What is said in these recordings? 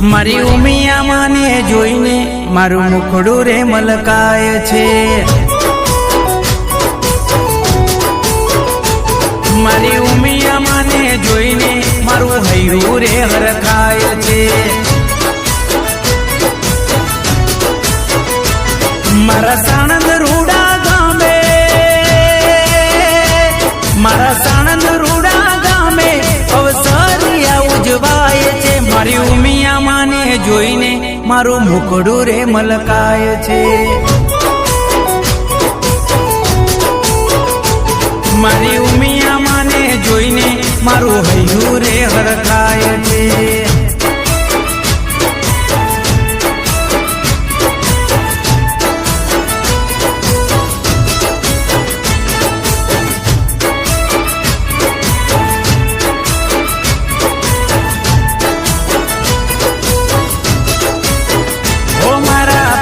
મારી ઉમિયા માને જોઈને મારું મુખડું રે મલકાય છે। મારી ઉમિયા માને જોઈને મારું હૈયું રે હરખાય છે। મારા સાણંદ રૂડા ગામે, મારા સાણંદ રૂડા ગામે અવસરિયા ઉજવાય છે। મારી ઉમિયા માને જોઈને મારું મુખડું રે મલકાય છે। મારી ઉમિયા માને જોઈને મારું હૈયું રે હરખાય છે।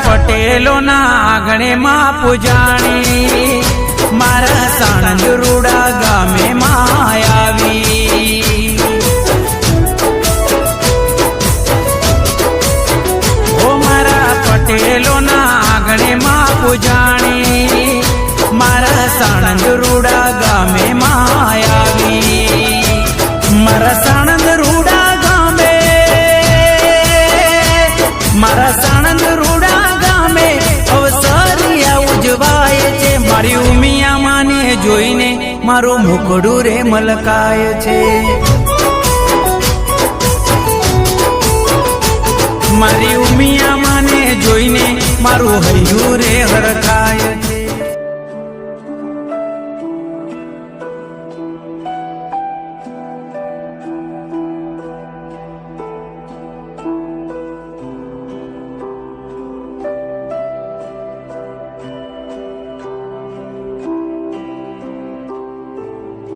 પટેલોના આંગણે માં પૂજાણી મારા સાણંદ રૂડા ગામે માં આવી। ઓ મારા પટેલોના આંગણે માં પૂજાણી મારા સાણંદ રૂડા ગામે માં આવી। મારા સાણંદ રૂડા ગામે, મારા સાણંદ રૂડા ઉજવાય છે। મારી ઉમિયા માને જોઈને મારું મુખડું રે મલકાય છે। મારી ઉમિયા માને જોઈને મારું હૈયું રે હરખાય છે।